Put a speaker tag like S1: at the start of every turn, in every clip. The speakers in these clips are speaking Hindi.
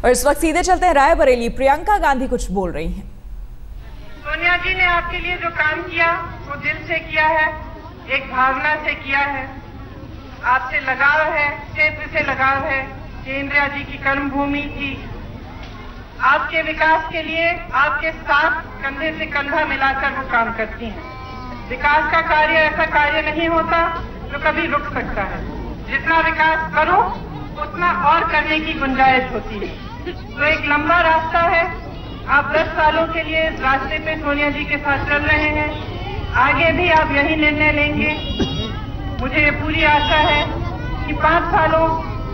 S1: और इस वक्त सीधे चलते हैं रायबरेली। प्रियंका गांधी कुछ बोल रही हैं।
S2: सोनिया जी ने आपके लिए जो काम किया वो दिल से किया है, एक भावना से किया है। आपसे लगाव है, क्षेत्र से लगाव है। ये इंदिरा जी की कर्मभूमि थी। आपके विकास के लिए आपके साथ कंधे से कंधा मिलाकर वो काम करती हैं। विकास का कार्य ऐसा कार्य नहीं होता जो कभी रुक सकता है। जितना विकास करो उतना और करने की गुंजाइश होती है। तो एक लंबा रास्ता है। आप 10 सालों के लिए इस रास्ते पे सोनिया जी के साथ चल रहे हैं। आगे भी आप यही निर्णय लेंगे। मुझे ये पूरी आशा है कि 5 सालों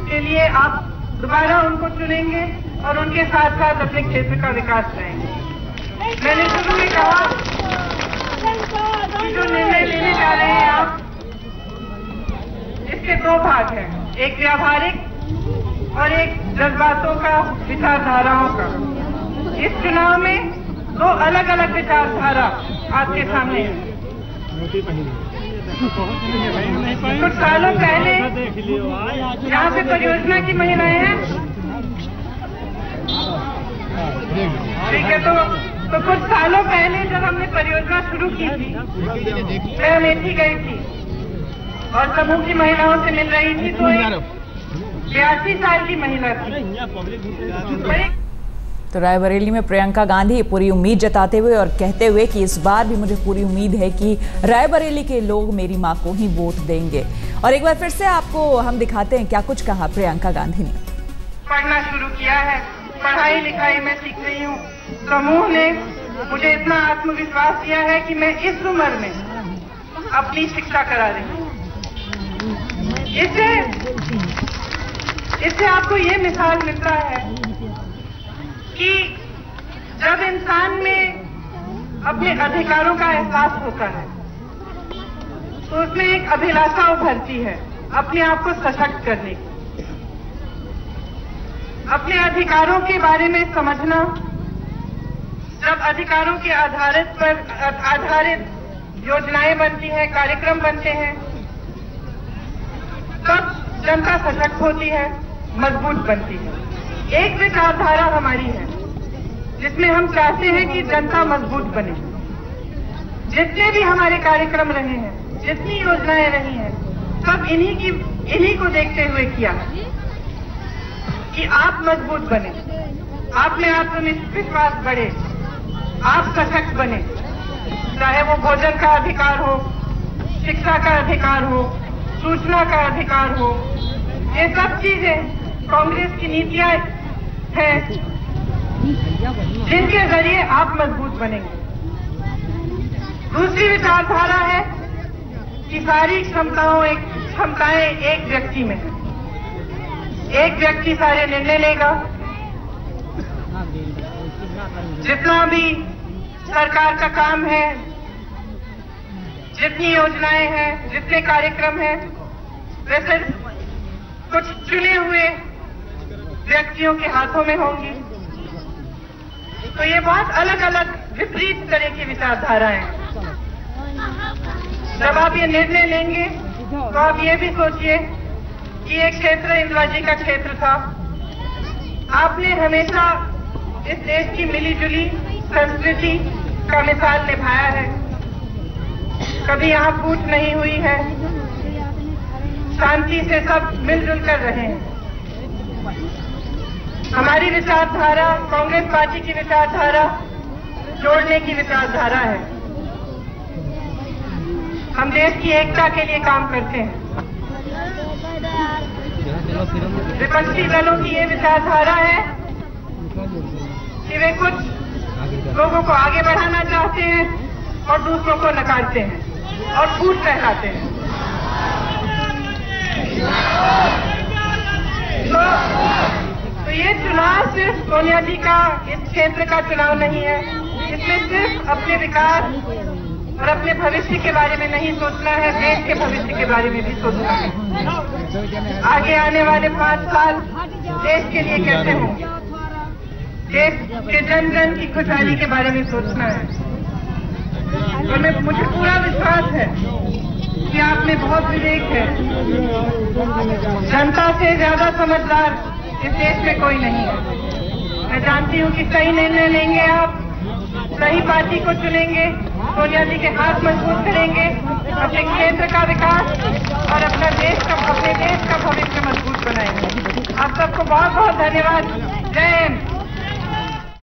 S2: के लिए आप दोबारा उनको चुनेंगे और उनके साथ साथ अपने क्षेत्र का विकास करेंगे। मैंने शुरू में कहा कि जो निर्णय लेने जा रहे हैं आप, इसके 2 भाग हैं, एक व्यावहारिक और एक जज्बातों का, विचारधाराओं का। इस चुनाव में 2 अलग अलग विचारधारा आपके सामने है। कुछ सालों पहले यहाँ पे परियोजना की महिलाएं हैं, ठीक है। तो कुछ सालों पहले जब हमने परियोजना शुरू की थी, मैं अमेठी गई थी और समूह की महिलाओं से मिल रही थी, तो 82 साल की महिला थी।
S1: तो रायबरेली में प्रियंका गांधी पूरी उम्मीद जताते हुए और कहते हुए कि इस बार भी मुझे पूरी उम्मीद है कि रायबरेली के लोग मेरी मां को ही वोट देंगे। और एक बार फिर से आपको हम दिखाते हैं क्या कुछ कहा प्रियंका गांधी ने।
S2: पढ़ना शुरू किया है, पढ़ाई लिखाई में सीख रही हूँ। समूह ने मुझे इतना आत्मविश्वास दिया है कि मैं इस उम्र में अपनी शिक्षा करा रही हूँ। इससे आपको ये मिसाल मिलता है कि जब इंसान में अपने अधिकारों का एहसास होता है तो उसमें एक अभिलाषा उभरती है अपने आप को सशक्त करने की। अपने अधिकारों के बारे में समझना, जब अधिकारों के आधारित योजनाएं बनती हैं, कार्यक्रम बनते हैं, तब जनता सशक्त होती है, मजबूत बनती है। एक विचारधारा हमारी है जिसमें हम चाहते हैं कि जनता मजबूत बने। जितने भी हमारे कार्यक्रम रहे हैं, जितनी योजनाएं रही हैं, सब इन्हीं को देखते हुए किया है कि आप मजबूत बने, आप में आत्मविश्वास बढ़े, आप सशक्त बने। चाहे वो भोजन का अधिकार हो, शिक्षा का अधिकार हो, सूचना का अधिकार हो, ये सब चीजें कांग्रेस की नीतियां हैं जिनके जरिए आप मजबूत बनेंगे। दूसरी विचारधारा है कि सारी क्षमताएं एक व्यक्ति में है। एक व्यक्ति सारे निर्णय लेगा। जितना भी सरकार का काम है, जितनी योजनाएं हैं, जितने कार्यक्रम हैं, वे सिर्फ कुछ चुने हुए व्यक्तियों के हाथों में होंगी। तो ये बहुत अलग अलग विपरीत तरह की विचारधाराएं हैं। जब आप ये निर्णय लेंगे तो आप ये भी सोचिए कि ये क्षेत्र इंदिरा जी का क्षेत्र था। आपने हमेशा इस देश की मिलीजुली संस्कृति का मिसाल निभाया है। कभी यहाँ फूट नहीं हुई है। शांति से सब मिलजुल कर रहे हैं। हमारी विचारधारा, कांग्रेस पार्टी की विचारधारा जोड़ने की विचारधारा है। हम देश की एकता के लिए काम करते हैं। विपक्षी दलों की ये विचारधारा है कि वे कुछ लोगों को आगे बढ़ाना चाहते हैं और दूसरों को नकारते हैं और फूट फैलाते हैं। तो ये चुनाव सिर्फ सोनिया जी का, इस क्षेत्र का चुनाव नहीं है। इसमें सिर्फ अपने विकास और अपने भविष्य के बारे में नहीं सोचना है, देश के भविष्य के बारे में भी सोचना है। आगे आने वाले 5 साल देश के लिए कैसे होंगे, देश के जन जन की खुशहाली के बारे में सोचना है। और मुझे पूरा विश्वास है कि आप में बहुत विवेक है। जनता से ज्यादा समझदार इस देश में कोई नहीं है। मैं जानती हूँ कि सही निर्णय लेंगे आप, सही पार्टी को चुनेंगे, सोनिया जी के हाथ मजबूत करेंगे, अपने क्षेत्र का विकास और अपने देश का भविष्य मजबूत बनाएंगे। आप सबको बहुत बहुत धन्यवाद। जय हिंद।